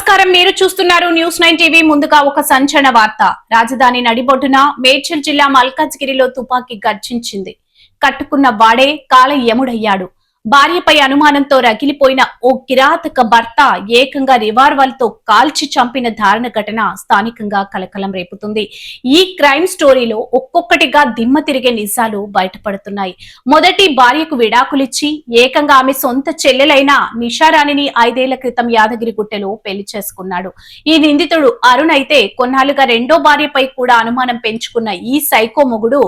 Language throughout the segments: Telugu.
నమస్కారం, మీరు చూస్తున్నారు న్యూస్9 టీవీ. ముందుగా ఒక సంచలన వార్త. రాజధాని నడిబొడ్డున మేడ్చల్ జిల్లా మల్కాజ్గిరిలో తుపాకీ గర్జించింది. కట్టుకున్న వాడే కాల యముడయ్యాడు. భార్యపై అనుమానంతో రగిలిపోయిన ఓ కిరాతక భర్త ఏకంగా రివాల్వర్ తో కాల్చి చంపిన దారుణ ఘటన స్థానికంగా కలకలం రేపుతుంది. ఈ క్రైమ్ స్టోరీలో ఒక్కొక్కటిగా దిమ్మ తిరిగే నిజాలు బయటపడుతున్నాయి. మొదటి భార్యకు విడాకులిచ్చి ఏకంగా ఆమె సొంత చెల్లెలైన నిషారాణిని 5 ఏళ్ల క్రితం యాదగిరిగుట్టలో పెళ్లి చేసుకున్నాడు. ఈ నిందితుడు అరుణ్ అయితే కొన్నాళ్లుగా రెండో భార్యపై కూడా అనుమానం పెంచుకున్న ఈ సైకో మొగుడు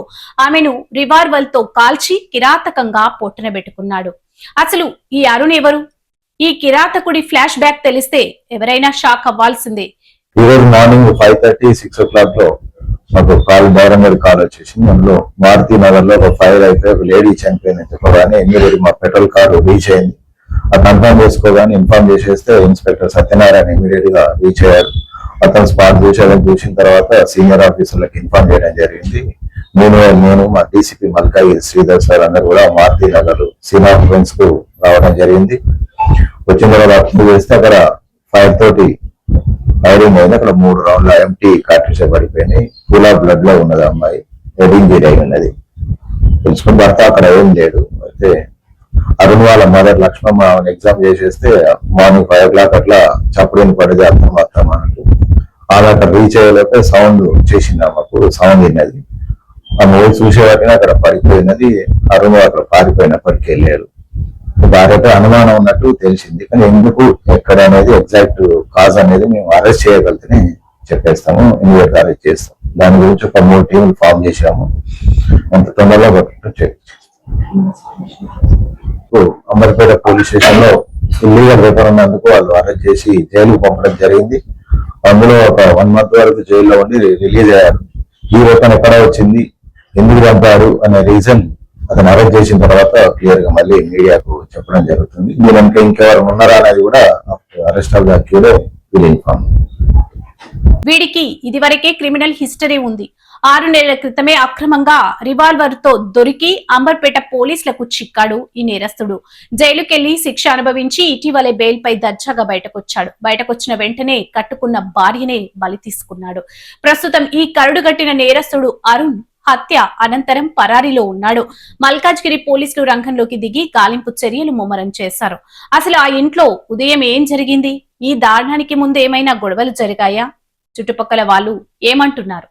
ఆమెను రివాల్వర్ తో కాల్చి కిరాతకంగా పొట్టన పెట్టుకున్నాడు. అసలు ఈ అరుణ్ ఎవరు? ఈ కిరాతకుడి ఫ్లాష్ బ్యాక్ తెలిస్తే ఎవరైనా షాక్ అవ్వాల్సిందే. ఈరోజు మార్నింగ్ 5:30, 6 o'clock లో మాకు కాల్ వచ్చేసింది. అందులో మారుతి నగర్ లో ఒక ఫైర్ అయితే ఒక లేడీ చనిపోయింది చెప్పగానే ఇమీడియట్ మా పెట్రోల్ కారు రీచ్ అయింది. అది కన్ఫర్మ్ చేసుకోగానే ఇన్ఫార్మ్ చేసేస్తే ఇన్స్పెక్టర్ సత్యనారాయణ ఇమీడియట్ గా రీచ్ అయ్యారు. అతను స్పాట్ చూసిన తర్వాత సీనియర్ ఆఫీసర్లకు ఇన్ఫార్మ్ చేయడం జరిగింది. నేను మా డీసీపీ మల్కాయి శ్రీధర్ సార్ అందరు కూడా మారుతి నగర్ సీనా ఫ్రెండ్స్ కు రావడం జరిగింది. వచ్చిన తర్వాత అప్లై చేస్తే అక్కడ ఫైర్ తోటి ఫైరింగ్ అయింది. అక్కడ 3 రౌండ్ల ఎంటీ కార్ట్రిడ్జ్ పడిపోయినాయి. ఫుల్ ఆఫ్ బ్లడ్ లో ఉన్నది అమ్మాయి, హెడ్ ఇంజరీ అయి ఉన్నది. తెలుసుకున్న భర్త అక్కడ ఏం లేడు. అయితే అరుణ్ వాళ్ళ మదర్ లక్ష్మమ్మ ఎగ్జామ్ చేసేస్తే మార్నింగ్ 5 o'clock అట్లా చప్పుడు పడేది అర్థం అన్నట్టు. ఆమె అక్కడ రీచ్ అయ్యేలోపే సౌండ్ చేసింది. ఆమెకు సౌండ్ విన్నది. ఆ మూవీ చూసేవాటిని అక్కడ పడిపోయినది. అరుణ్ అక్కడ పారిపోయినప్పటికీ వెళ్ళారు. భార్యపై అనుమానం ఉన్నట్టు తెలిసింది, కానీ ఎందుకు ఎక్కడ అనేది ఎగ్జాక్ట్ కాజ్ అనేది మేము అరెస్ట్ చేయగలిగితేనే చెప్పేస్తాము, ఇమీడియట్ అరెస్ట్ చేస్తాం. దాని గురించి ఒక 3 టీములు ఫామ్ చేశాము. అంత తొందరగా అంబర్పేట పోలీస్ స్టేషన్ లో ఇల్లీగల్ వెపన్ ఉన్నందుకు వాళ్ళు అరెస్ట్ చేసి జైలుకు పంపడం జరిగింది. అందులో ఒక 1 month వరకు జైల్లో ఉండి రిలీజ్ అయ్యారు. ఈ వెపన్ ఎక్కడ వచ్చింది, ఎందుకు చంపారు అనే రీజన్ అతను అరెస్ట్ చేసిన తర్వాత క్లియర్ గా మళ్ళీ మీడియాకు చెప్పడం జరుగుతుంది. దీనికి ఇంకెవరు ఉన్నారా అనేది కూడా arrest of the accused will inform. వీడికి ఇదివరకే క్రిమినల్ హిస్టరీ ఉంది. 6 నెలల క్రితమే అక్రమంగా రివాల్వర్ తో దొరికి అంబర్పేట పోలీసులకు చిక్కాడు ఈ నేరస్తుడు. జైలుకెళ్లి శిక్ష అనుభవించి ఇటీవలే బెయిల్ పై దర్జాగా బయటకొచ్చాడు. బయటకొచ్చిన వెంటనే కట్టుకున్న భార్యనే బలి తీసుకున్నాడు. ప్రస్తుతం ఈ కరుడుగట్టిన నేరస్తుడు అరుణ్ హత్య అనంతరం పరారీలో ఉన్నాడు. మల్కాజ్గిరి పోలీసులు రంగంలోకి దిగి గాలింపు చర్యలు ముమ్మరం చేశారు. అసలు ఆ ఇంట్లో ఉదయం ఏం జరిగింది? ఈ దారుణానికి ముందు ఏమైనా గొడవలు జరిగాయా? చుట్టుపక్కల వాళ్ళు ఏమంటున్నారు?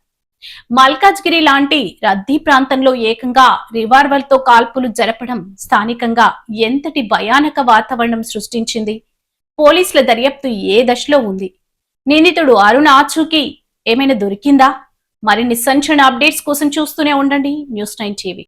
మల్కాజ్గిరి లాంటి రద్దీ ప్రాంతంలో ఏకంగా రివాల్వర్ తో కాల్పులు జరపడం స్థానికంగా ఎంతటి భయానక వాతావరణం సృష్టించింది? పోలీసుల దర్యాప్తు ఏ దశలో ఉంది? నిందితుడు అరుణ్ ఆచూకీ ఏమైనా దొరికిందా? మరిన్ని సంచలన అప్డేట్స్ కోసం చూస్తూనే ఉండండి న్యూస్9 టీవీ.